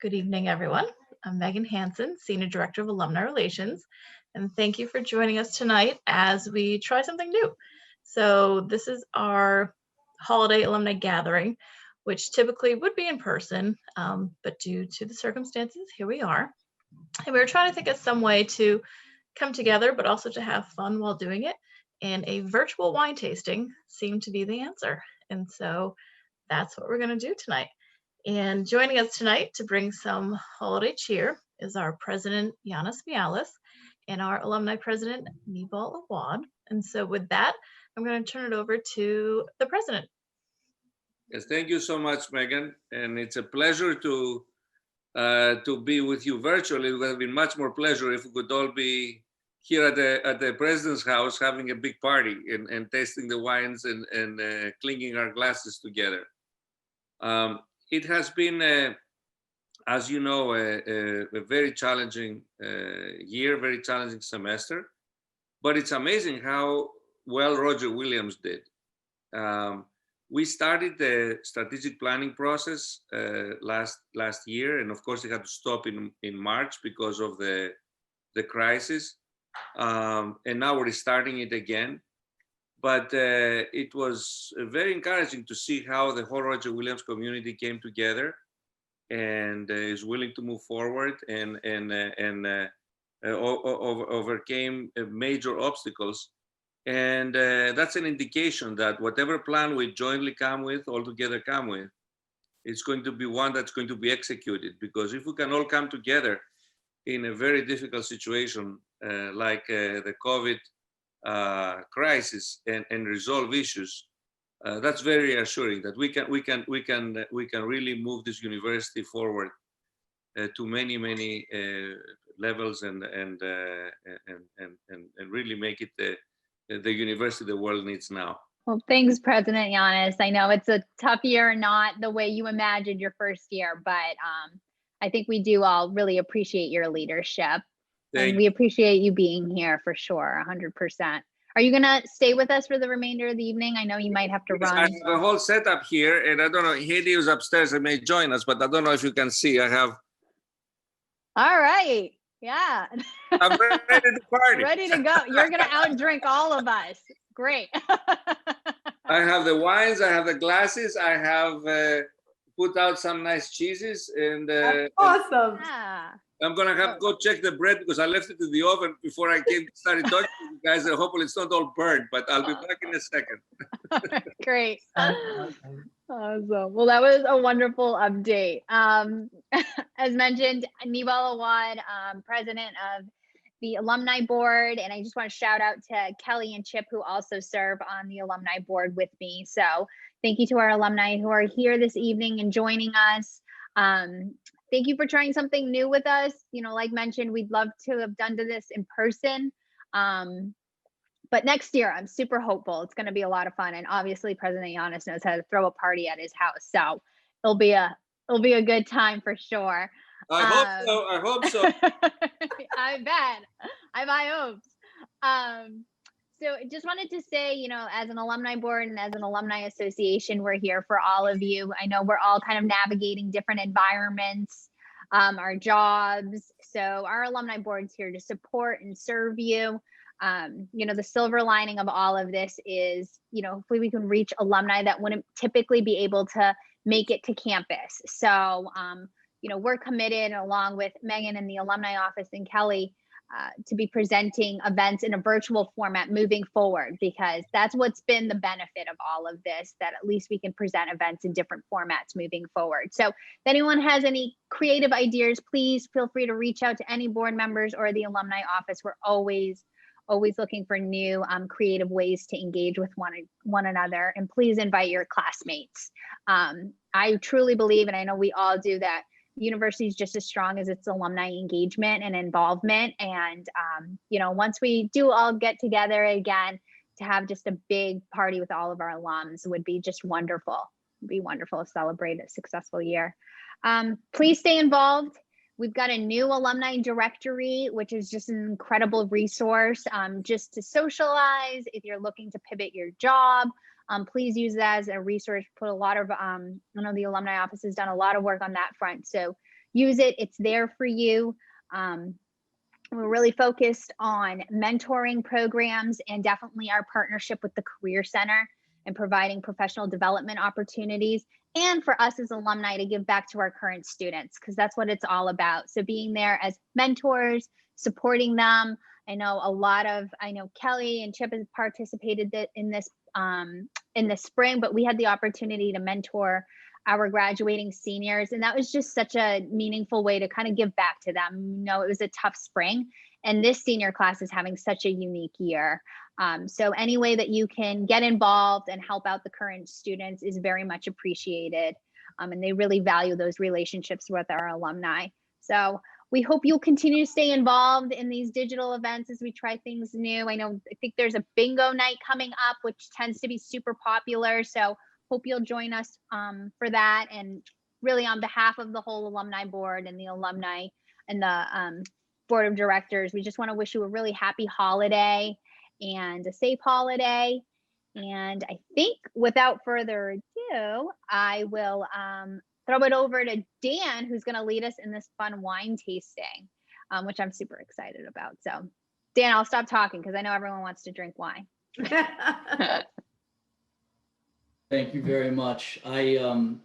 Good evening, everyone. I'm Megan Hansen, Senior Director of Alumni Relations, and thank you for joining us tonight as we try something new. So this is our holiday alumni gathering, which typically would be in person, but due to the circumstances, here we are. And we were trying to think of some way to come together, but also to have fun while doing it. And a virtual wine tasting seemed to be the answer. And so that's what we're going to do tonight. And joining us tonight to bring some holiday cheer is our president, Yanis Mialis, and our alumni president, Nibal Awad. And so with that, I'm going to turn it over to the president. Yes, thank you so much, Megan. And it's a pleasure to be with you virtually. It would have been much more pleasure if we could all be here at the president's house having a big party and tasting the wines and clinking our glasses together. It has been, as you know, a very challenging year, very challenging semester. But it's amazing how well Roger Williams did. We started the strategic planning process last year, and of course it had to stop in March because of the crisis. And now we're starting it again. But it was very encouraging to see how the whole Roger Williams community came together and is willing to move forward and overcame major obstacles. And that's an indication that whatever plan we jointly come with, all together come with, it's going to be one that's going to be executed. Because if we can all come together in a very difficult situation like the COVID crisis and resolve issues, that's very reassuring that we can really move this university forward to many levels and really make it the university the world needs now. Well, thanks, President Yanis. I know it's a tough year, not the way you imagined your first year, but I think we do all really appreciate your leadership. And we appreciate you being here for sure, 100%. Are you gonna stay with us for the remainder of the evening? I know you might have to run. I have a whole setup here, and I don't know, Haiti is upstairs and may join us, but I don't know if you can see, I have. All right, yeah. I'm ready to party. Ready to go. You're gonna outdrink all of us. Great. I have the wines, I have the glasses, I have put out some nice cheeses, and That's awesome. Yeah. I'm gonna have to go check the bread because I left it in the oven before I started talking to you guys. Hopefully it's not all burnt, but I'll be back in a second. Great. Awesome. Well, that was a wonderful update. As mentioned, Nibal Awad, president of the alumni board, and I just want to shout out to Kelly and Chip, who also serve on the alumni board with me. So thank you to our alumni who are here this evening and joining us. Thank you for trying something new with us. You know, like mentioned, we'd love to have done this in person. But next year, I'm super hopeful. It's going to be a lot of fun. And obviously, President Yanis knows how to throw a party at his house. So it'll be a good time for sure. I hope so. I bet. I buy hopes. So just wanted to say, you know, as an alumni board and as an alumni association, we're here for all of you. I know we're all kind of navigating different environments, our jobs. So our alumni board's here to support and serve you. You know, the silver lining of all of this is, you know, hopefully we can reach alumni that wouldn't typically be able to make it to campus. So, you know, we're committed along with Megan and the alumni office and Kelly to be presenting events in a virtual format moving forward, because that's what's been the benefit of all of this, that at least we can present events in different formats moving forward. So if anyone has any creative ideas, please feel free to reach out to any board members or the alumni office. We're always looking for new creative ways to engage with one another, and please invite your classmates. I truly believe, and I know we all do, that university is just as strong as its alumni engagement and involvement. And, you know, once we do all get together again, to have just a big party with all of our alums would be just wonderful. It'd be wonderful to celebrate a successful year. Please stay involved. We've got a new alumni directory, which is just an incredible resource just to socialize. If you're looking to pivot your job, please use that as a resource. Put a lot of, I know the alumni office has done a lot of work on that front. So use it. It's there for you. We're really focused on mentoring programs and definitely our partnership with the Career Center and providing professional development opportunities. And for us as alumni to give back to our current students, because that's what it's all about. So being there as mentors, supporting them. I know Kelly and Chip has participated in this spring, but we had the opportunity to mentor our graduating seniors. And that was just such a meaningful way to kind of give back to them. It was a tough spring, and this senior class is having such a unique year. So any way that you can get involved and help out the current students is very much appreciated. And they really value those relationships with our alumni. So we hope you'll continue to stay involved in these digital events as we try things new. I think there's a bingo night coming up, which tends to be super popular. So hope you'll join us for that. And really on behalf of the whole alumni board and the alumni and the board of directors, we just want to wish you a really happy holiday and a safe holiday. And I think without further ado, I will throw it over to Dan, who's going to lead us in this fun wine tasting, which I'm super excited about. So Dan, I'll stop talking because I know everyone wants to drink wine. Thank you very much. I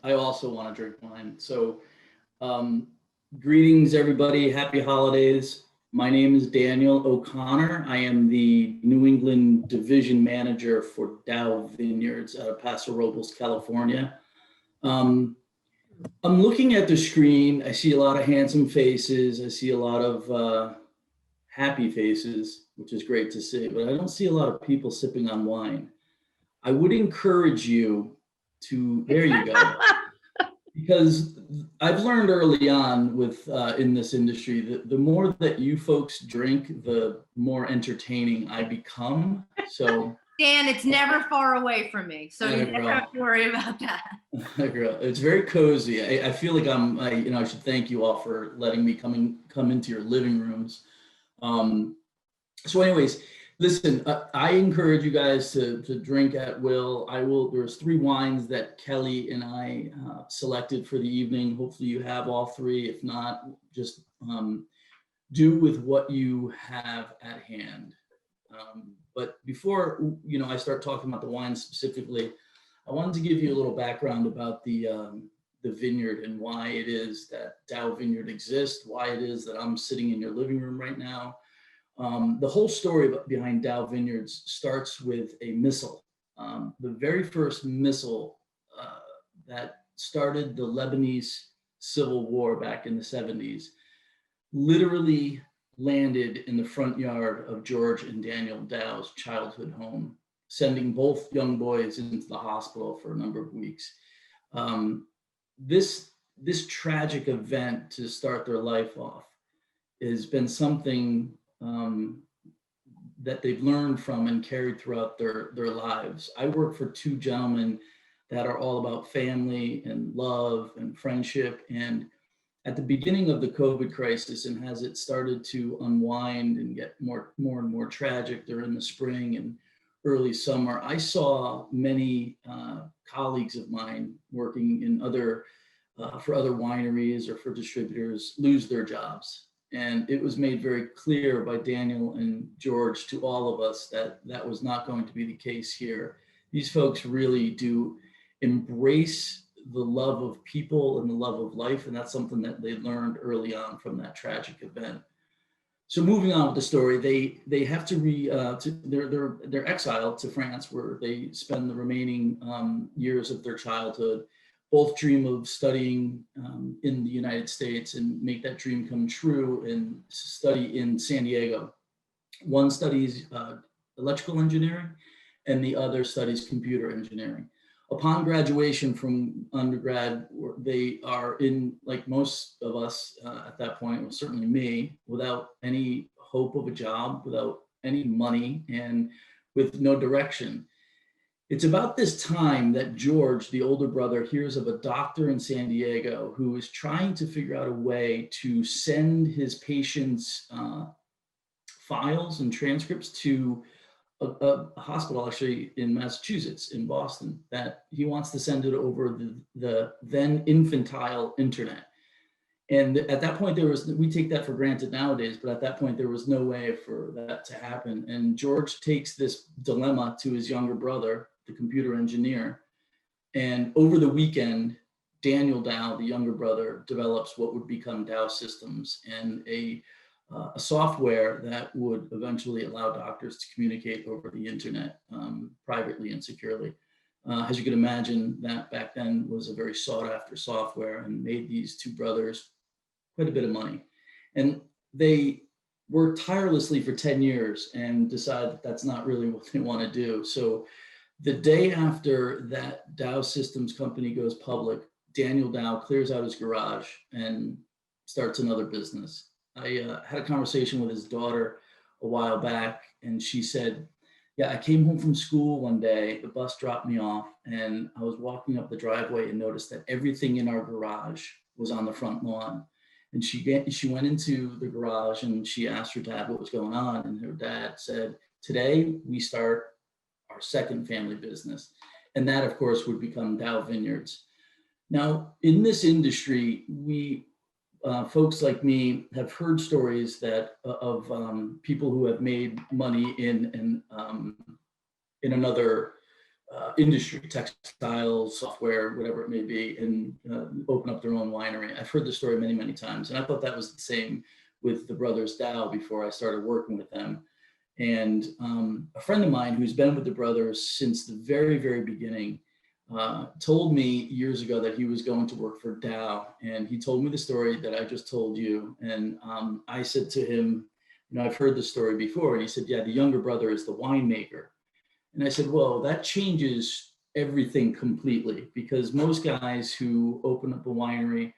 also want to drink wine. So greetings, everybody. Happy holidays. My name is Daniel O'Connor. I am the New England Division Manager for Dow Vineyards out of Paso Robles, California. I'm looking at the screen. I see a lot of handsome faces. I see a lot of happy faces, which is great to see, but I don't see a lot of people sipping on wine. I would encourage you to, there you go, because I've learned early on with in this industry that the more that you folks drink, the more entertaining I become. So Dan, it's never far away from me, so you never have to worry about that. It's very cozy. I feel like I should thank you all for letting me come into your living rooms. So anyways, listen, I encourage you guys to drink at will. There's 3 wines that Kelly and I selected for the evening. Hopefully you have all 3. If not, just do with what you have at hand. But before I start talking about the wine specifically, I wanted to give you a little background about the vineyard and why it is that Dow Vineyard exists, why it is that I'm sitting in your living room right now. The whole story behind Dow Vineyards starts with a missile. The very first missile that started the Lebanese Civil War back in the 70s literally landed in the front yard of George and Daniel Dow's childhood home, sending both young boys into the hospital for a number of weeks. This tragic event to start their life off has been something that they've learned from and carried throughout their lives. I work for 2 gentlemen that are all about family and love and friendship. And at the beginning of the COVID crisis, and as it started to unwind and get more and more tragic during the spring and early summer, I saw many colleagues of mine working in for other wineries or for distributors lose their jobs. And it was made very clear by Daniel and George to all of us that that was not going to be the case here. These folks really do embrace the love of people and the love of life. And that's something that they learned early on from that tragic event. So moving on with the story, they have to they're exiled to France, where they spend the remaining years of their childhood. Both dream of studying in the United States and make that dream come true and study in San Diego. One studies electrical engineering and the other studies computer engineering. Upon graduation from undergrad, they are in, like most of us at that point, well, certainly me, without any hope of a job, without any money, and with no direction. It's about this time that George, the older brother, hears of a doctor in San Diego who is trying to figure out a way to send his patients' files and transcripts to a hospital actually in Massachusetts, in Boston, that he wants to send it over the then infantile internet. And at that point, we take that for granted nowadays, but at that point, there was no way for that to happen. And George takes this dilemma to his younger brother, the computer engineer. And over the weekend, Daniel Dow, the younger brother, develops what would become Dow Systems, and a software that would eventually allow doctors to communicate over the internet privately and securely. As you can imagine, that back then was a very sought after software and made these two brothers quite a bit of money. And they worked tirelessly for 10 years and decided that that's not really what they want to do. So the day after that Dow Systems company goes public, Daniel Dow clears out his garage and starts another business. I had a conversation with his daughter a while back, and she said, yeah, I came home from school one day, the bus dropped me off, and I was walking up the driveway and noticed that everything in our garage was on the front lawn. And she went into the garage and she asked her dad what was going on. And her dad said, today we start our second family business. And that, of course, would become Dow Vineyards. Now, in this industry, we folks like me have heard stories that of people who have made money in another industry, textiles, software, whatever it may be, and open up their own winery. I've heard the story many, many times, and I thought that was the same with the brothers Dow before I started working with them. And a friend of mine who's been with the brothers since the very, very beginning told me years ago that he was going to work for Dow, and he told me the story that I just told you. And I said to him, you know, I've heard the story before. And he said, yeah, the younger brother is the winemaker. And I said, well, that changes everything completely, because most guys who open up a winery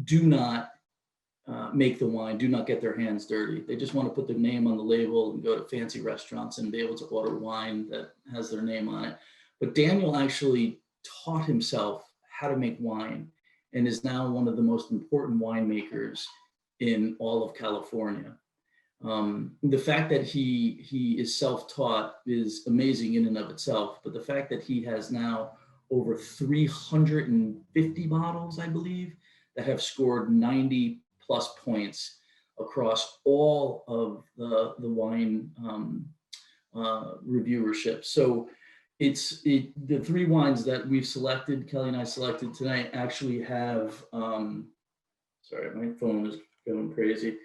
do not make the wine, do not get their hands dirty. They just want to put their name on the label and go to fancy restaurants and be able to order wine that has their name on it. But Daniel actually taught himself how to make wine and is now one of the most important winemakers in all of California. The fact that he is self-taught is amazing in and of itself, but the fact that he has now over 350 bottles, I believe, that have scored 90 plus points across all of the wine reviewership. So the three wines that we've selected, Kelly and I selected tonight, actually have, sorry, my phone is going crazy.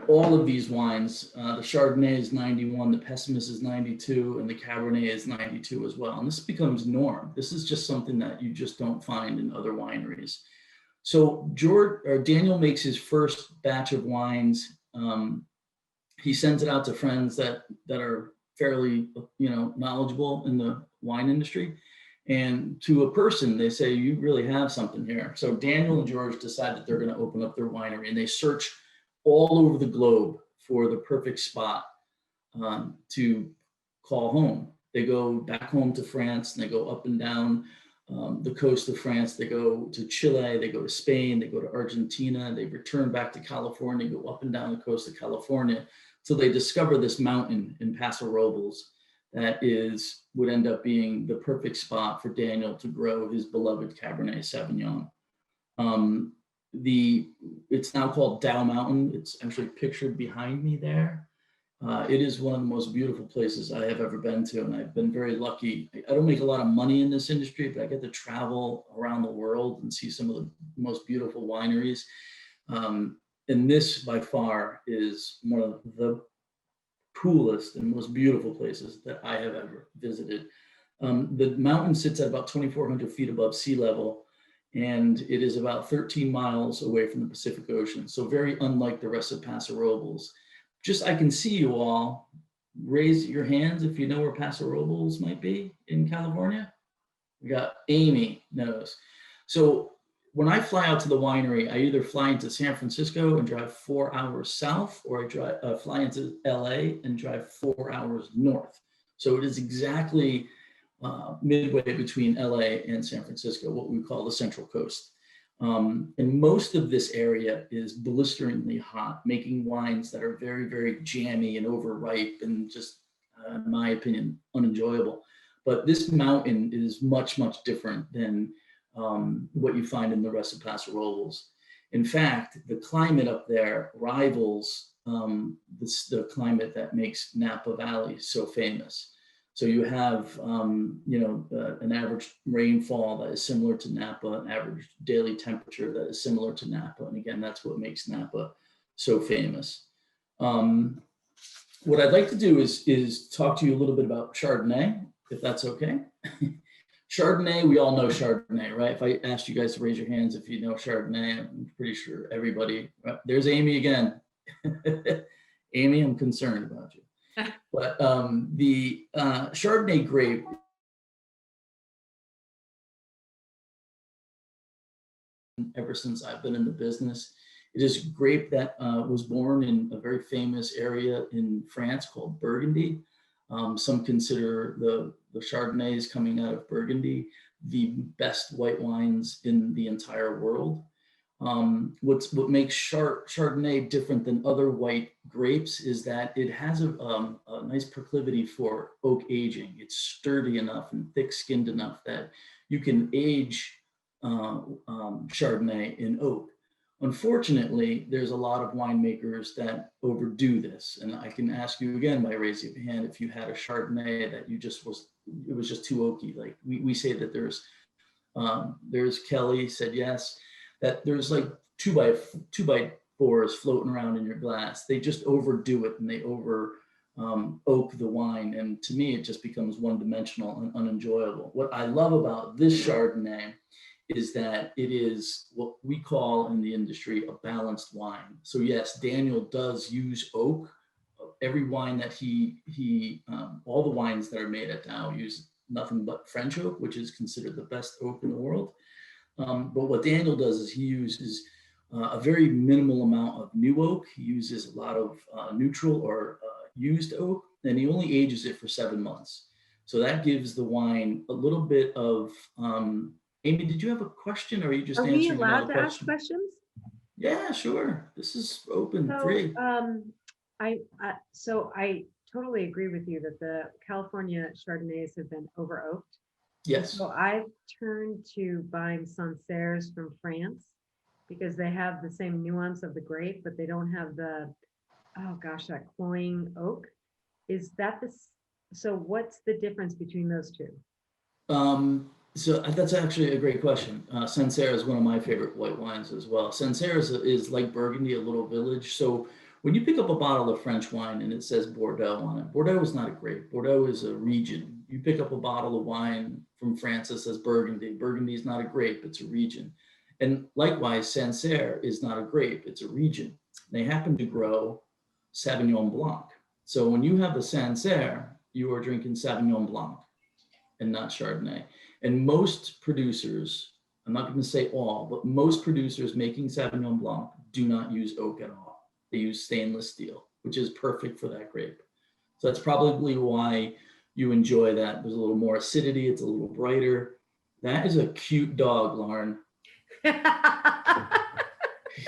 All of these wines, the Chardonnay is 91, the Pessimist is 92, and the Cabernet is 92 as well. And this becomes norm. This is just something that you just don't find in other wineries. So Daniel makes his first batch of wines. He sends it out to friends that are fairly, knowledgeable in the wine industry. And to a person, they say, you really have something here. So Daniel and George decide that they're going to open up their winery, and they search all over the globe for the perfect spot to call home. They go back home to France, and they go up and down the coast of France. They go to Chile, they go to Spain, they go to Argentina, they return back to California, go up and down the coast of California, till they discover this mountain in Paso Robles that would end up being the perfect spot for Daniel to grow his beloved Cabernet Sauvignon. It's now called Dow Mountain. It's actually pictured behind me there. It is one of the most beautiful places I have ever been to, and I've been very lucky. I don't make a lot of money in this industry, but I get to travel around the world and see some of the most beautiful wineries. And this, by far, is one of the coolest and most beautiful places that I have ever visited. The mountain sits at about 2,400 feet above sea level, and it is about 13 miles away from the Pacific Ocean. So very unlike the rest of Paso Robles. I can see you all. Raise your hands if you know where Paso Robles might be in California. We got Amy knows. So when I fly out to the winery, I either fly into San Francisco and drive 4 hours south, or I fly into LA and drive 4 hours north. So it is exactly midway between LA and San Francisco, what we call the Central Coast. And most of this area is blisteringly hot, making wines that are very, very jammy and overripe and just, in my opinion, unenjoyable. But this mountain is much, much different than what you find in the rest of Paso Robles. In fact, the climate up there rivals the climate that makes Napa Valley so famous. So you have, an average rainfall that is similar to Napa, an average daily temperature that is similar to Napa. And again, that's what makes Napa so famous. What I'd like to do is talk to you a little bit about Chardonnay, if that's okay. Chardonnay, we all know Chardonnay, right? If I asked you guys to raise your hands if you know Chardonnay, I'm pretty sure everybody, there's Amy again. Amy, I'm concerned about you. But the Chardonnay grape ever since I've been in the business. It is a grape that was born in a very famous area in France called Burgundy. Some consider the Chardonnays coming out of Burgundy the best white wines in the entire world. What makes Chardonnay different than other white grapes is that it has a nice proclivity for oak aging. It's sturdy enough and thick-skinned enough that you can age Chardonnay in oak. Unfortunately, there's a lot of winemakers that overdo this. And I can ask you again by raising your hand if you had a Chardonnay that it was just too oaky. Like we say that there's Kelly said yes, that there's like two by fours floating around in your glass. They just overdo it and they over oak the wine. And to me, it just becomes one-dimensional and unenjoyable. What I love about this Chardonnay is that it is what we call in the industry a balanced wine. So yes, Daniel does use oak. Every wine that all the wines that are made at Dow use nothing but French oak, which is considered the best oak in the world. But what Daniel does is he uses a very minimal amount of new oak. He uses a lot of neutral or used oak, and he only ages it for 7 months. So that gives the wine a little bit of, Amy, did you have a question or are you just answering we allowed another to question? ask questions? Yeah, sure. This is open, free. So I totally agree with you that the California Chardonnays have been over oaked. Yes. So I've turned to buying Sancerres from France because they have the same nuance of the grape, but they don't have that cloying oak. Is that so what's the difference between those two? So that's actually a great question. Sancerre is one of my favorite white wines as well. Sancerre is like Burgundy, a little village. So when you pick up a bottle of French wine and it says Bordeaux on it, Bordeaux is not a grape. Bordeaux is a region. You pick up a bottle of wine from France that says Burgundy. Burgundy is not a grape, it's a region. And likewise, Sancerre is not a grape, it's a region. They happen to grow Sauvignon Blanc. So when you have a Sancerre, you are drinking Sauvignon Blanc and not Chardonnay. And most producers, I'm not going to say all, but most producers making Sauvignon Blanc do not use oak at all. They use stainless steel, which is perfect for that grape. So that's probably why you enjoy that. There's a little more acidity. It's a little brighter. That is a cute dog, Lauren.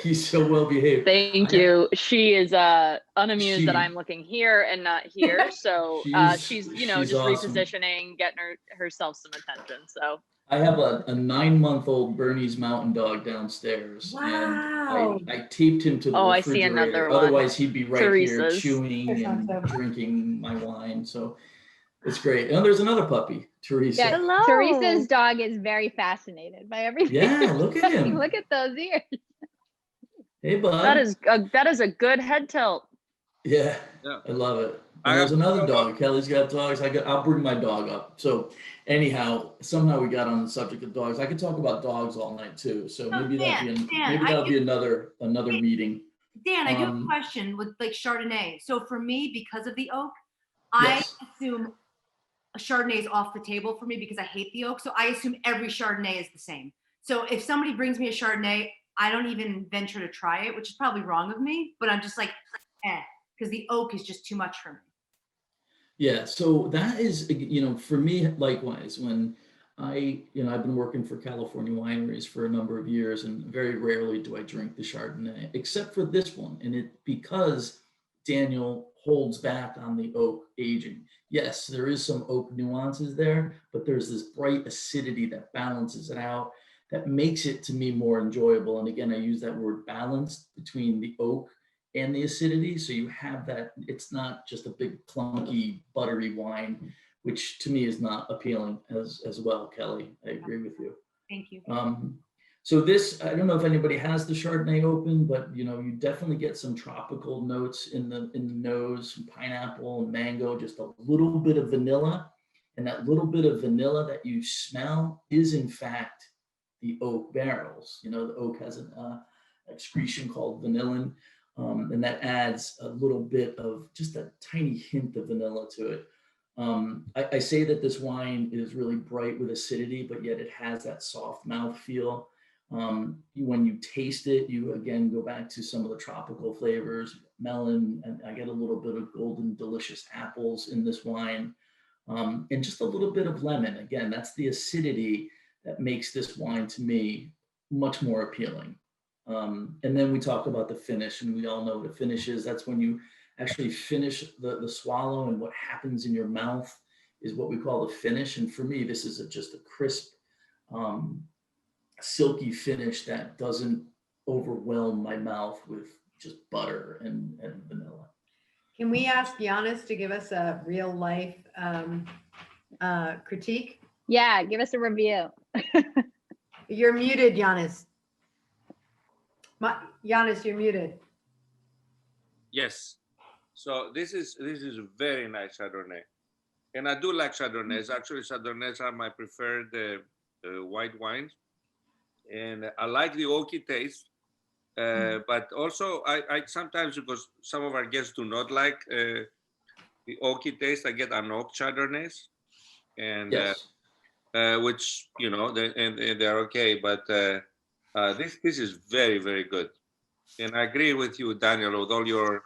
He's so well behaved. Thank you. She is unamused that I'm looking here and not here. So she's just awesome. Repositioning, getting herself some attention. So I have a 9-month-old Bernese Mountain Dog downstairs. Wow. And I taped him to the refrigerator. I see another one. Otherwise, he'd be right Teresa's. Here chewing and drinking my wine. So it's great. And there's another puppy, Teresa. Yeah, hello. Teresa's dog is very fascinated by everything. Yeah, look at him. Look at those ears. Hey, bud. That is a good head tilt. Yeah. I love it. And there's another dog. Kelly's got dogs. I'll bring my dog up. So anyhow, somehow we got on the subject of dogs. I could talk about dogs all night too. So maybe that'll be another meeting. Dan, I do have a question with like Chardonnay. So for me, because of the oak, I assume a Chardonnay is off the table for me because I hate the oak. So I assume every Chardonnay is the same. So if somebody brings me a Chardonnay, I don't even venture to try it, which is probably wrong of me, but I'm just like, because the oak is just too much for me. Yeah, so that is, for me, likewise, when I've been working for California wineries for a number of years, and very rarely do I drink the Chardonnay, except for this one, and because Daniel holds back on the oak aging. Yes, there is some oak nuances there, but there's this bright acidity that balances it out. that makes it to me more enjoyable. And again, I use that word balance between the oak and the acidity. So you have that, it's not just a big clunky buttery wine, which to me is not appealing as well, Kelly. I agree with you. Thank you. So this, I don't know if anybody has the Chardonnay open, but you definitely get some tropical notes in the nose, some pineapple and mango, just a little bit of vanilla. And that little bit of vanilla that you smell is in fact the oak barrels. The oak has an excretion called vanillin, and that adds a little bit of just a tiny hint of vanilla to it. I say that this wine is really bright with acidity, but yet it has that soft mouth feel. When you taste it, you again go back to some of the tropical flavors, melon, and I get a little bit of golden delicious apples in this wine, and just a little bit of lemon. Again, that's the acidity that makes this wine to me much more appealing. And then we talk about the finish, and we all know what a finish is. That's when you actually finish the swallow, and what happens in your mouth is what we call the finish. And for me, this is just a crisp, silky finish that doesn't overwhelm my mouth with just butter and vanilla. Can we ask Giannis to give us a real life critique? Yeah, give us a review. You're muted, Giannis. Giannis, you're muted. Yes. So this is a very nice Chardonnay, and I do like Chardonnays. Actually, Chardonnays are my preferred white wines, and I like the oaky taste. But also, I sometimes, because some of our guests do not like the oaky taste, I get unoaked Chardonnays, and Yes. which they're okay. But this is very, very good, and I agree with you, Daniel, with all your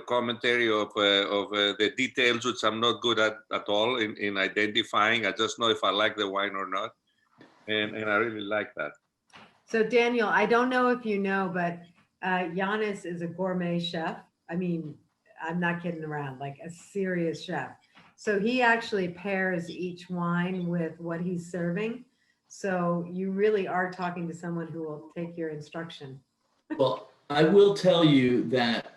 commentary of the details, which I'm not good at all in identifying. I just know if I like the wine or not, and I really like that. So Daniel, I don't know if you know, but Giannis is a gourmet chef. I mean, I'm not kidding around, like a serious chef. So he actually pairs each wine with what he's serving. So you really are talking to someone who will take your instruction. Well, I will tell you that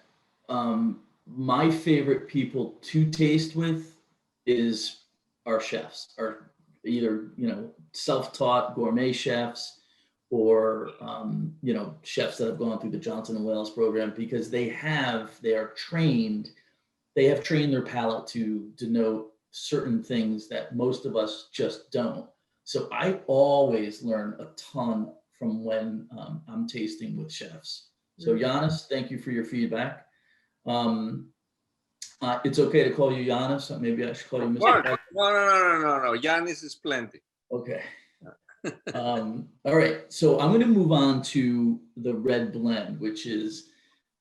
my favorite people to taste with is our chefs, are either self-taught gourmet chefs or chefs that have gone through the Johnson and Wales program, because they have trained their palate to denote certain things that most of us just don't. So I always learn a ton from when I'm tasting with chefs. So Giannis, thank you for your feedback. It's okay to call you Giannis. Maybe I should call you Mr. No. Giannis is plenty. Okay. All right. So I'm going to move on to the red blend, which is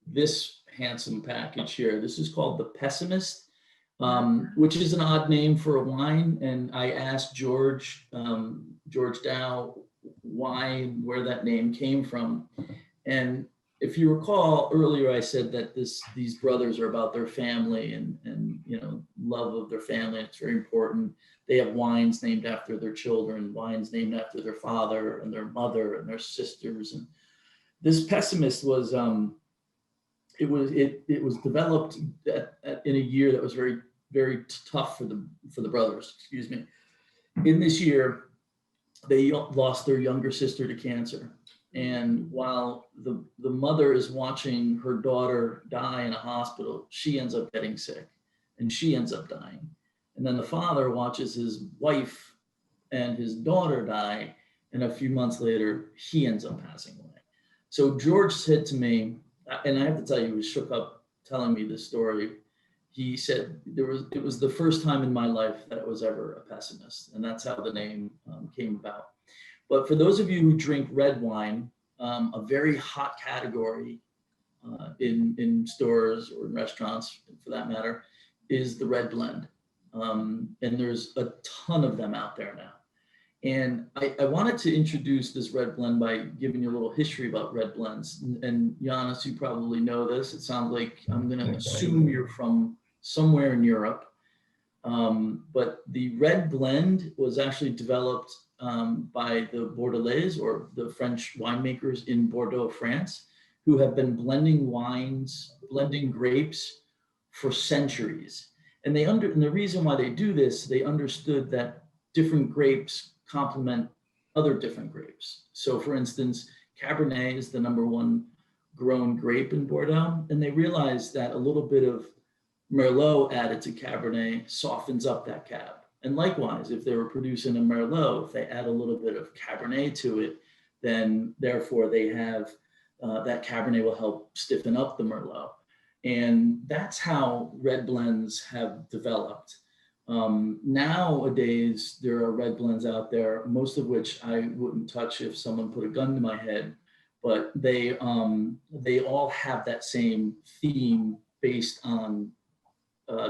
this handsome package here. This is called the Pessimist, which is an odd name for a wine. And I asked George Dow where that name came from. And if you recall earlier, I said that these brothers are about their family and love of their family. It's very important. They have wines named after their children, wines named after their father and their mother and their sisters. And this Pessimist was it was developed in a year that was very, very tough for the brothers. Excuse me. In this year, they lost their younger sister to cancer. And while the mother is watching her daughter die in a hospital, she ends up getting sick and she ends up dying. And then the father watches his wife and his daughter die, and a few months later, he ends up passing away. So George said to me, and I have to tell you, he was shook up telling me this story. He said it was the first time in my life that I was ever a pessimist, and that's how the name came about. But for those of you who drink red wine, a very hot category in stores or in restaurants, for that matter, is the red blend. And there's a ton of them out there now. And I wanted to introduce this red blend by giving you a little history about red blends. And Giannis, you probably know this. It sounds like I'm going to assume you're from somewhere in Europe. But the red blend was actually developed by the Bordelais, or the French winemakers in Bordeaux, France, who have been blending grapes for centuries. And and the reason why they do this, they understood that different grapes complement other different grapes. So for instance, Cabernet is the #1 grown grape in Bordeaux, and they realized that a little bit of Merlot added to Cabernet softens up that cab. And likewise, if they were producing a Merlot, if they add a little bit of Cabernet to it, then therefore they have, that Cabernet will help stiffen up the Merlot. And that's how red blends have developed. Nowadays, there are red blends out there, most of which I wouldn't touch if someone put a gun to my head, but they all have that same theme based on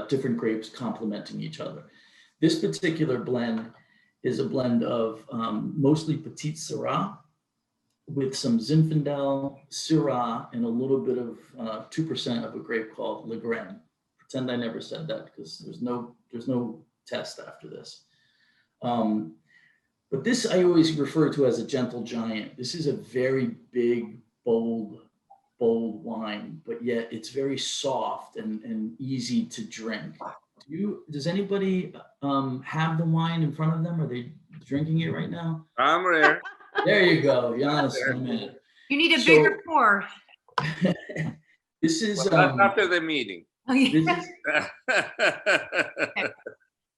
different grapes complementing each other. This particular blend is a blend of mostly Petite Syrah with some Zinfandel, Syrah, and a little bit of 2% of a grape called Le Grain. Pretend I never said that, because there's no test after this. But this I always refer to as a gentle giant. This is a very big, bold wine, but yet it's very soft and easy to drink. Does anybody have the wine in front of them? Are they drinking it right now? I'm rare. There you go, Giannis. You need a bigger pour. This is Well, that's after the meeting. Oh, yeah.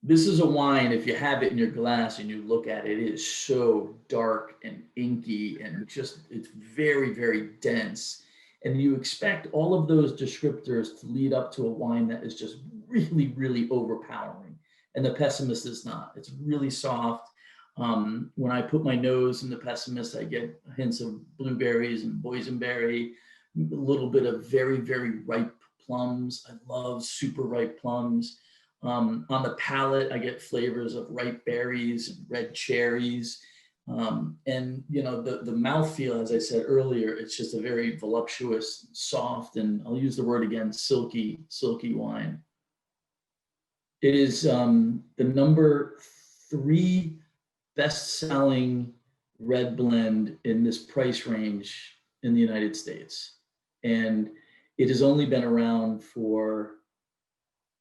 This is a wine, if you have it in your glass and you look at it, it is so dark and inky and just, it's very, very dense. And you expect all of those descriptors to lead up to a wine that is just really, really overpowering. And the Pessimist is not. It's really soft. When I put my nose in the Pessimist, I get hints of blueberries and boysenberry, a little bit of very, very ripe plums. I love super ripe plums. On the palate, I get flavors of ripe berries and red cherries. And you know, the mouthfeel, as I said earlier, it's just a very voluptuous, soft, and I'll use the word again, silky wine. It is the #3 best-selling red blend in this price range in the United States. And it has only been around for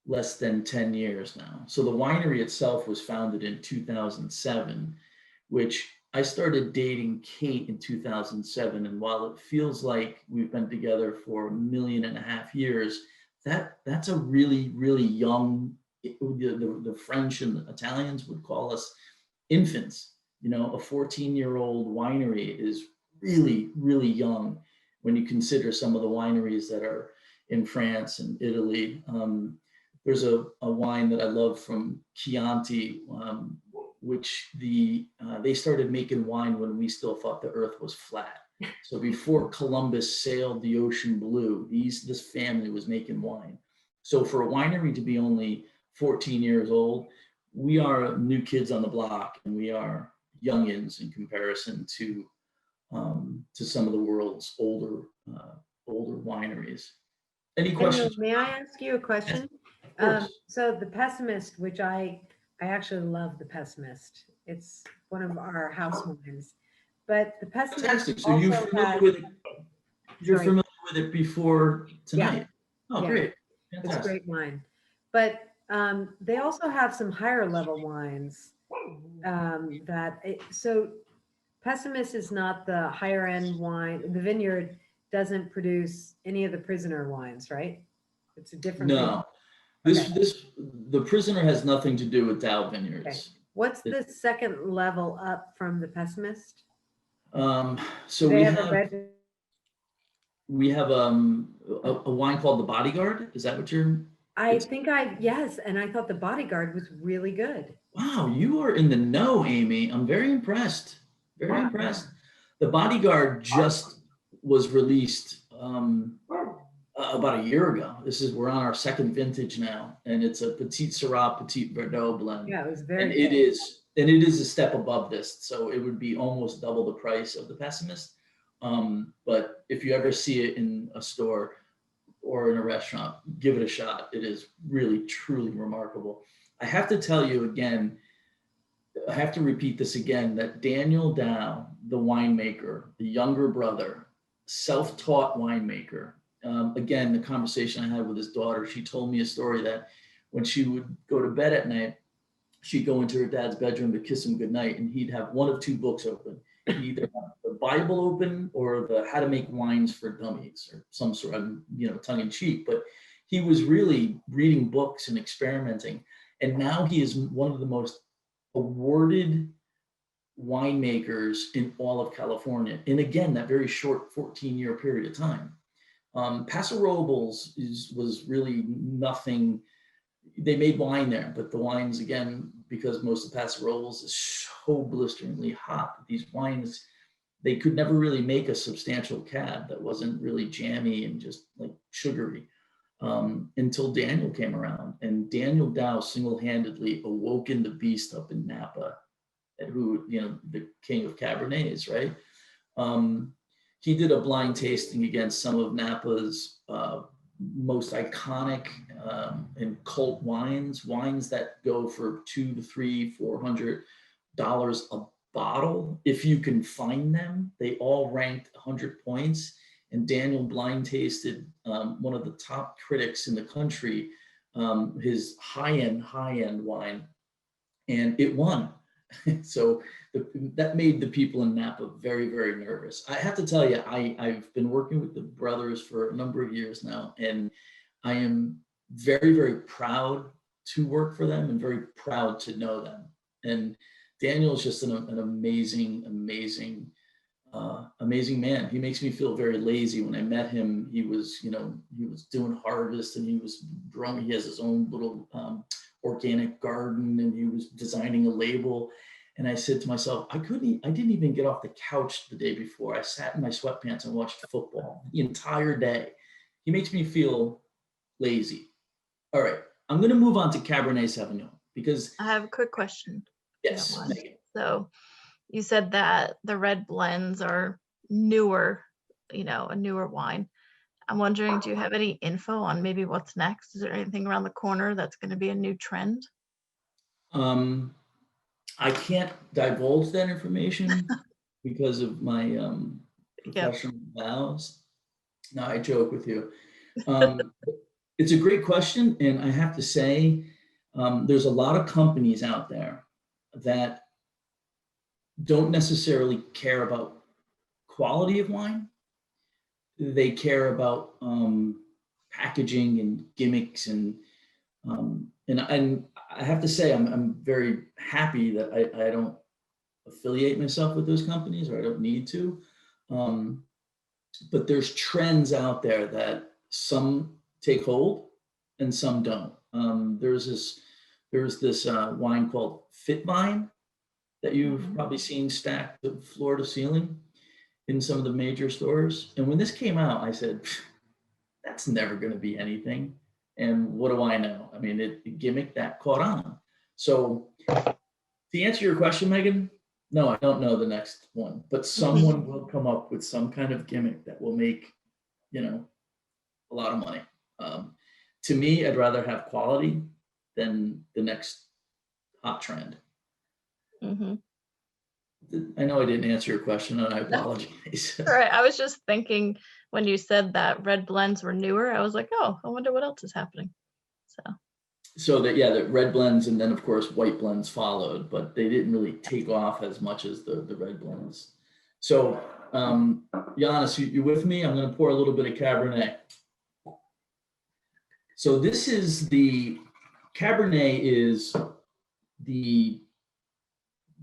less than 10 years now. So the winery itself was founded in 2007, which I started dating Kate in 2007. And while it feels like we've been together for 1.5 million years, that's a really, really young, the French and the Italians would call us infants. You know, a 14-year-old winery is really, really young when you consider some of the wineries that are in France and Italy. There's a wine that I love from Chianti, which they started making wine when we still thought the earth was flat. So before Columbus sailed the ocean blue, this family was making wine. So for a winery to be only 14 years old, we are new kids on the block, and we are youngins in comparison to some of the world's older wineries. Any questions? May I ask you a question? So the Pessimist, which I actually love the Pessimist. It's one of our house wines. But the Pessimist. Fantastic. So you're familiar with it before tonight. Yeah. Oh, yeah. Great. Fantastic. It's great wine. But they also have some higher level wines so Pessimist is not the higher end wine. The vineyard doesn't produce any of the Prisoner wines, right? It's a different. No, the Prisoner has nothing to do with Dow Vineyards. Okay. What's the second level up from the Pessimist? So we have a wine called the Bodyguard. Is that what you're? Yes, and I thought the Bodyguard was really good. Wow, you are in the know, Amy. I'm very impressed. Very impressed. The Bodyguard just was released about a year ago. We're on our second vintage now, and it's a Petite Syrah, Petite Verdot blend. Yeah, it was very. And it is a step above this, so it would be almost double the price of the Pessimist. But if you ever see it in a store or in a restaurant, give it a shot. It is really, truly remarkable. I have to tell you again, I have to repeat this again, that Daniel Dow, the winemaker, the younger brother, self-taught winemaker. Again, the conversation I had with his daughter, she told me a story that when she would go to bed at night, she'd go into her dad's bedroom to kiss him goodnight, and he'd have one of two books open. He'd either have the Bible open or the How to Make Wines for Dummies or some sort of, tongue in cheek. But he was really reading books and experimenting. And now he is one of the most awarded winemakers in all of California. And again, that very short 14-year period of time. Paso Robles was really nothing. They made wine there, but the wines, again, because most of Paso Robles is so blisteringly hot, these wines, they could never really make a substantial cab that wasn't really jammy and just like sugary until Daniel came around. And Daniel Dow single-handedly awoken the beast up in Napa, who, the king of Cabernets, right? He did a blind tasting against some of Napa's most iconic and cult wines that go for $200 to $300, $400 a bottle. If you can find them, they all ranked 100 points. And Daniel blind tasted one of the top critics in the country, his high-end wine, and it won. So that made the people in Napa very, very nervous. I have to tell you, I've been working with the brothers for a number of years now, and I am very, very proud to work for them and very proud to know them. And Daniel's just an amazing man. He makes me feel very lazy. When I met him, he was doing harvest, and he was growing. He has his own little organic garden, and he was designing a label. And I said to myself, I didn't even get off the couch the day before. I sat in my sweatpants and watched football the entire day. He makes me feel lazy. All right, I'm going to move on to Cabernet Sauvignon because I have a quick question. Yes. So you said that the red blends are newer, a newer wine. I'm wondering, do you have any info on maybe what's next? Is there anything around the corner that's going to be a new trend? I can't divulge that information because of my professional vows. No, I joke with you. It's a great question, and I have to say, there's a lot of companies out there that don't necessarily care about quality of wine. They care about packaging and gimmicks, and I have to say I'm very happy that I don't affiliate myself with those companies, or I don't need to. But there's trends out there that some take hold and some don't. There's this wine called Fit Vine that you've probably seen stacked floor to ceiling in some of the major stores. And when this came out, I said, that's never going to be anything. And what do I know? I mean, it gimmick that caught on. So to answer your question, Megan, no, I don't know the next one, but someone will come up with some kind of gimmick that will make, a lot of money. To me, I'd rather have quality than the next hot trend. Mm-hmm. I know I didn't answer your question, and I apologize. All right. I was just thinking when you said that red blends were newer, I was like, oh, I wonder what else is happening. So the red blends, and then of course white blends followed, but they didn't really take off as much as the red blends. So Giannis, you with me? I'm going to pour a little bit of Cabernet. So this is the Cabernet is the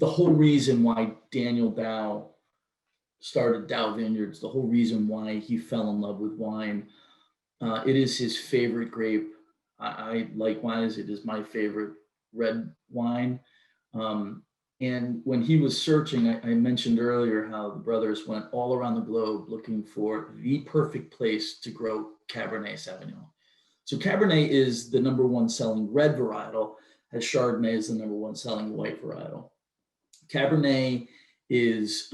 whole reason why Daniel Dow started Dow Vineyards, the whole reason why he fell in love with wine. It is his favorite grape. I likewise, it is my favorite red wine. And when he was searching, I mentioned earlier how the brothers went all around the globe looking for the perfect place to grow Cabernet Sauvignon. So Cabernet is the #1 selling red varietal, as Chardonnay is the #1 selling white varietal. Cabernet is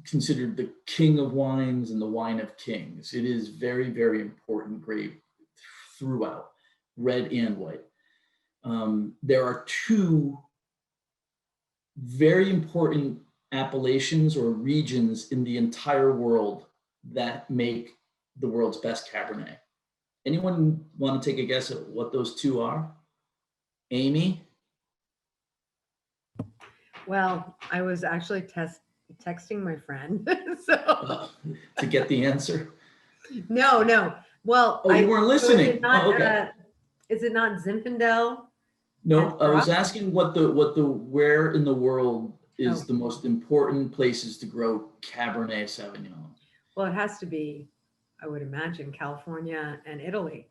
considered the king of wines and the wine of kings. It is very, very important grape throughout, red and white. there are two very important appellations or regions in the entire world that make the world's best Cabernet. Anyone want to take a guess at what those two are? Amy? Well, I was actually texting my friend, so To get the answer? no. Well, Oh, you weren't so is listening. it not, Oh, okay. is it not Zinfandel? No, I was Rock? asking where in the world is the most important places to grow Cabernet Sauvignon? Well, it has to be, I would imagine, California and Italy.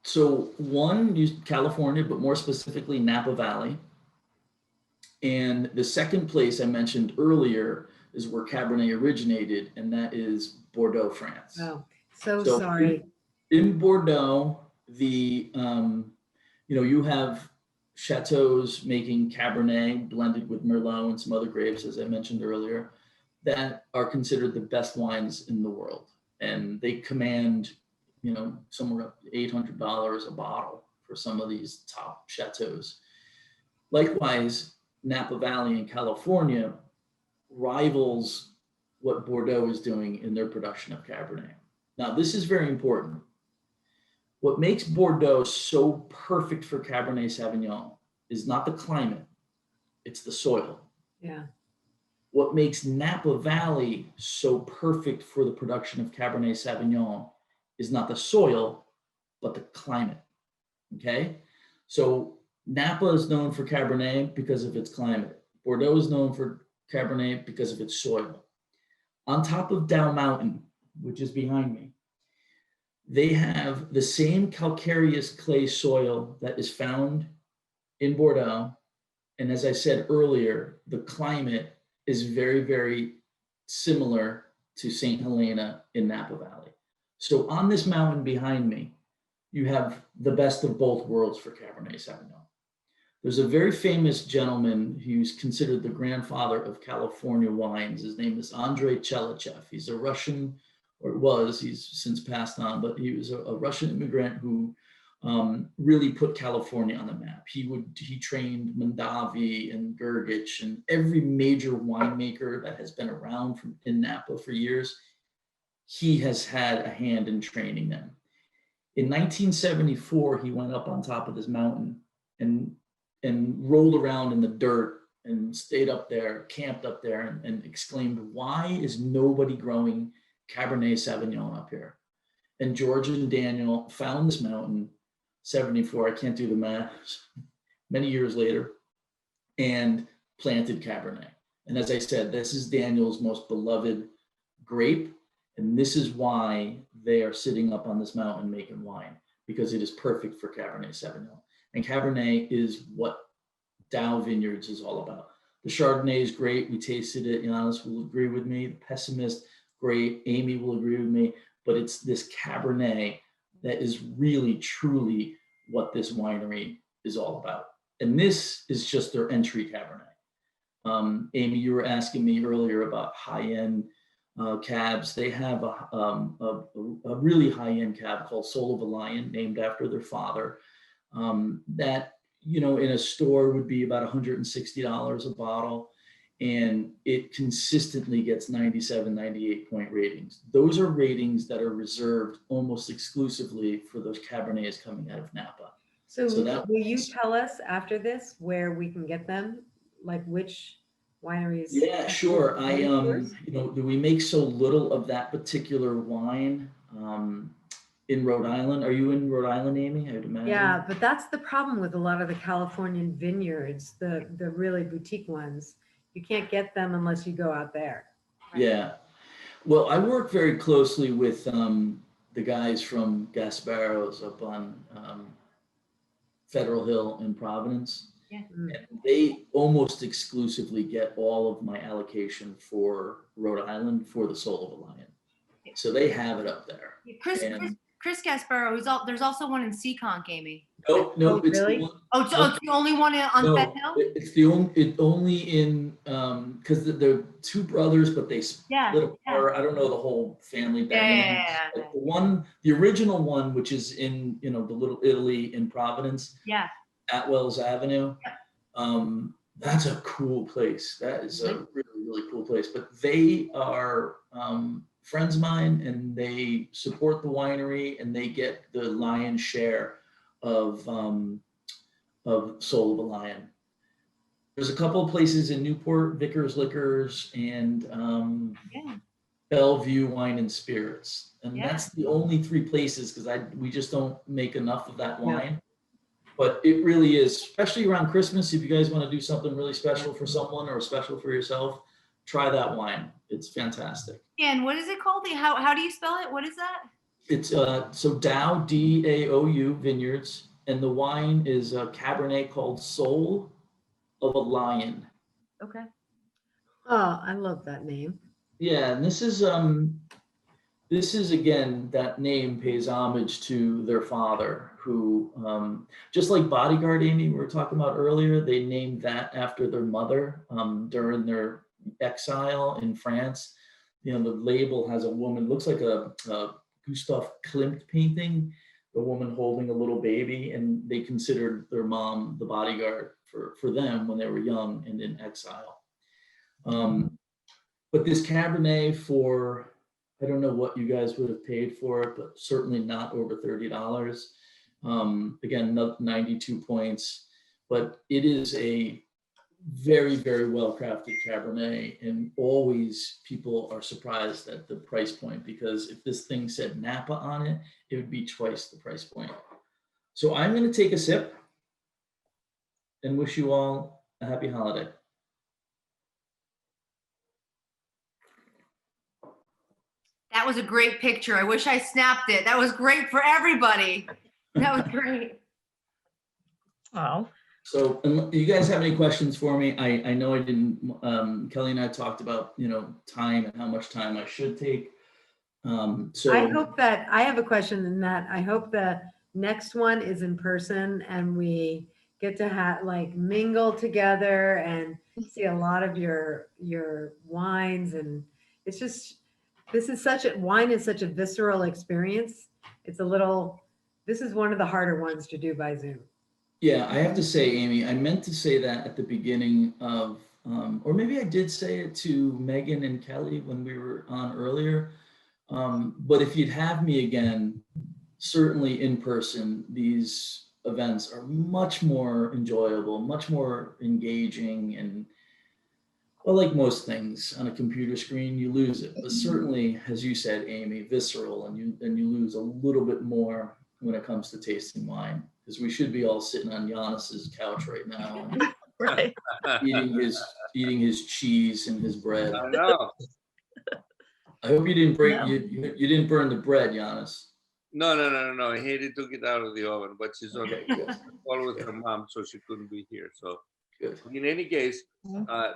So one, California, but more specifically Napa Valley. And the second place I mentioned earlier is where Cabernet originated, and that is Bordeaux, France. Oh, so So sorry. In Bordeaux, you have chateaus making Cabernet blended with Merlot and some other grapes, as I mentioned earlier, that are considered the best wines in the world. And they command, somewhere up to $800 a bottle for some of these top chateaus. Likewise, Napa Valley in California rivals what Bordeaux is doing in their production of Cabernet. Now, this is very important. What makes Bordeaux so perfect for Cabernet Sauvignon is not the climate, it's the soil. Yeah. What makes Napa Valley so perfect for the production of Cabernet Sauvignon is not the soil, but the climate, okay? So Napa is known for Cabernet because of its climate. Bordeaux is known for Cabernet because of its soil. On top of Dow Mountain, which is behind me, they have the same calcareous clay soil that is found in Bordeaux. And as I said earlier, the climate is very, very similar to St. Helena in Napa Valley. So on this mountain behind me, you have the best of both worlds for Cabernet Sauvignon. There's a very famous gentleman who's considered the grandfather of California wines. His name is Andrei Chelichev. He's a Russian, or was, he's since passed on, but he was a Russian immigrant who really put California on the map. He trained Mondavi and Gergich and every major winemaker that has been around in Napa for years. He has had a hand in training them. In 1974, he went up on top of this mountain and rolled around in the dirt and stayed up there, camped up there, and exclaimed, "Why is nobody growing Cabernet Sauvignon up here?" And George and Daniel found this mountain, 74, I can't do the math, many years later, and planted Cabernet. And as I said, this is Daniel's most beloved grape. And this is why they are sitting up on this mountain making wine, because it is perfect for Cabernet Sauvignon. And Cabernet is what Dow Vineyards is all about. The Chardonnay is great. We tasted it. Giannis will agree with me. The Pessimist, great. Amy will agree with me. But it's this Cabernet that is really, truly what this winery is all about. And this is just their entry Cabernet. Amy, you were asking me earlier about high-end cabs. They have a really high-end cab called Soul of a Lion, named after their father. That, in a store would be about $160 a bottle. And it consistently gets 97, 98 point ratings. Those are ratings that are reserved almost exclusively for those Cabernets coming out of Napa. So will you tell us after this where we can get them? Like which wineries? Yeah, sure. We make so little of that particular wine in Rhode Island. Are you in Rhode Island, Amy? I'd imagine. Yeah, but that's the problem with a lot of the Californian vineyards, the really boutique ones. You can't get them unless you go out there. Right? Yeah. Well, I work very closely with the guys from Gasparo's up on Federal Hill in Providence. Yeah. And they almost exclusively get all of my allocation for Rhode Island for the Soul of a Lion. So they have it up there. Chris Gasparo, there's also one in Seekonk, Amy. No, it's really? It's the only one on Fed Hill? It's only in because they're two brothers, but they split apart. I don't know the whole family dynamics. The original one, which is in the Little Italy in Providence. Yeah. Atwell's Avenue. That's a cool place. That is a really, really cool place. But they are friends of mine, and they support the winery, and they get the lion's share of Soul of a Lion. There's a couple of places in Newport, Vickers Liquors, and Bellevue Wine and Spirits. And that's the only 3 places, because we just don't make enough of that wine. But it really is, especially around Christmas, if you guys want to do something really special for someone or special for yourself, try that wine. It's fantastic. And what is it called? How do you spell it? What is that? It's so Dow, D-A-O-U Vineyards, and the wine is a Cabernet called Soul of a Lion. Okay. Oh, I love that name. Yeah, and this is again, that name pays homage to their father, who just like Bodyguard, Amy, we were talking about earlier, they named that after their mother during their exile in France. You know, the label has a woman, looks like a Gustav Klimt painting, a woman holding a little baby, and they considered their mom the bodyguard for them when they were young and in exile. But this Cabernet, for, I don't know what you guys would have paid for it, but certainly not over $30. Again, 92 points, but it is a very, very well-crafted Cabernet, and always people are surprised at the price point, because if this thing said Napa on it, it would be twice the price point. So I'm going to take a sip and wish you all a happy holiday. That was a great picture. I wish I snapped it. That was great for everybody. That was great. Oh. So, you guys have any questions for me? I know I didn't. Kelly and I talked about, you know, time and how much time I should take. So I hope that, I have a question in that. I hope the next one is in person and we get to mingle together and see a lot of your wines. And it's just, wine is such a visceral experience. It's this is one of the harder ones to do by Zoom. Yeah, I have to say, Amy, I meant to say that at the beginning of, or maybe I did say it to Megan and Kelly when we were on earlier. But if you'd have me again, certainly in person, these events are much more enjoyable, much more engaging, and well, like most things on a computer screen, you lose it. But certainly, as you said, Amy, visceral, and you lose a little bit more when it comes to tasting wine, because we should be all sitting on Giannis's couch right now, and Right. eating his cheese and his bread. I know. I hope you didn't break. No. You didn't burn the bread, Giannis. No. He took it out of the oven, but she's on call with her mom, so she couldn't be here. So, Good. in any case,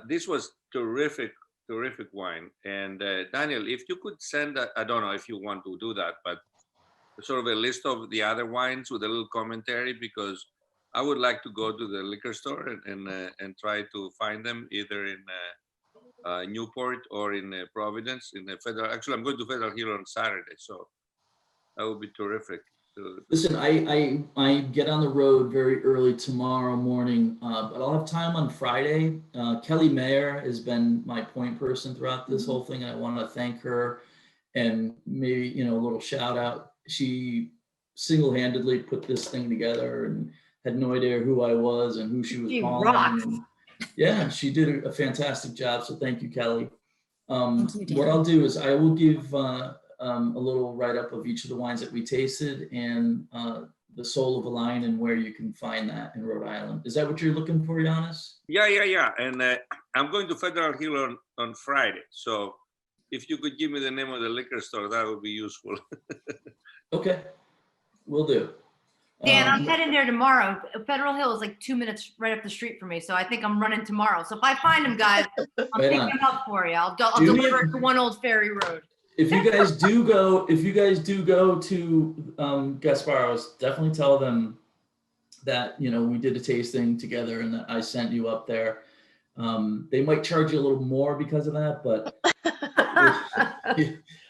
this was terrific wine. And Daniel, if you could send, I don't know if you want to do that, but sort of a list of the other wines with a little commentary, because I would like to go to the liquor store and try to find them either in Newport or in Providence in the Federal. Actually, I'm going to Federal Hill on Saturday, so that would be terrific. Listen, I get on the road very early tomorrow morning, but I'll have time on Friday. Kelly Mayer has been my point person throughout this whole thing, and I want to thank her, and maybe, a little shout out. She single-handedly put this thing together and had no idea who I was and who she was calling. Rocks. And yeah, she did a fantastic job. So thank you, Kelly. What I'll do is I will give a little write-up of each of the wines that we tasted, and the Soul of a Lion, and where you can find that in Rhode Island. Is that what you're looking for, Giannis? Yeah. And I'm going to Federal Hill on Friday. So if you could give me the name of the liquor store, that would be useful. Okay, will do. Dan, I'm heading there tomorrow. Federal Hill is like 2 minutes right up the street from me, so I think I'm running tomorrow. So if I find them, guys, I'll pick them up for you. I'll deliver it to One Old Ferry Road. If you guys do go to Gasparo's, definitely tell them that we did a tasting together and that I sent you up there. They might charge you a little more because of that, but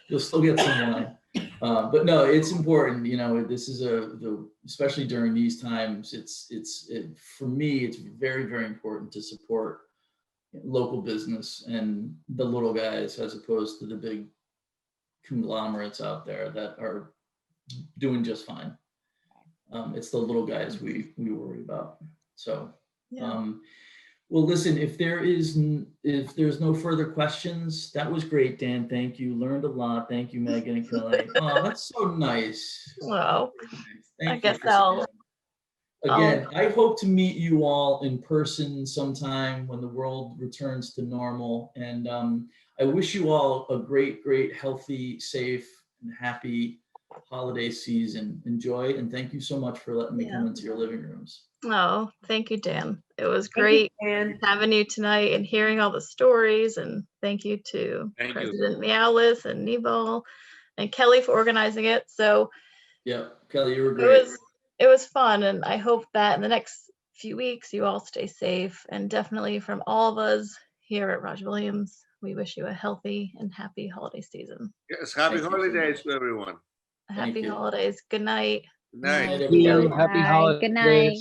you'll still get some wine. But no, it's important. This is especially during these times. For me, it's very, very important to support local business and the little guys as opposed to the big conglomerates out there that are doing just fine. It's the little guys we worry about. So, Yeah. well, listen, if there's no further questions, that was great, Dan. Thank you. Learned a lot. Thank you, Megan and Kelly. Oh, that's so nice. Well, Thank I you guess for again, I hope to meet you all in person sometime when the world returns to normal. And I wish you all a great, great, healthy, safe, and happy holiday season. Enjoy, and thank you so much for letting me come into your living rooms. Oh, thank you, Dan. It was great having you tonight and hearing all the stories. And thank you to President Mialis and Nebal and Kelly for organizing it. So yeah, Kelly, you were great. It was fun, and I hope that in the next few weeks you all stay safe. And definitely from all of us here at Roger Williams, we wish you a healthy and happy holiday season. Yes, happy holidays to everyone. Happy holidays. Good night. Good night. Good night, Happy holidays. Good night.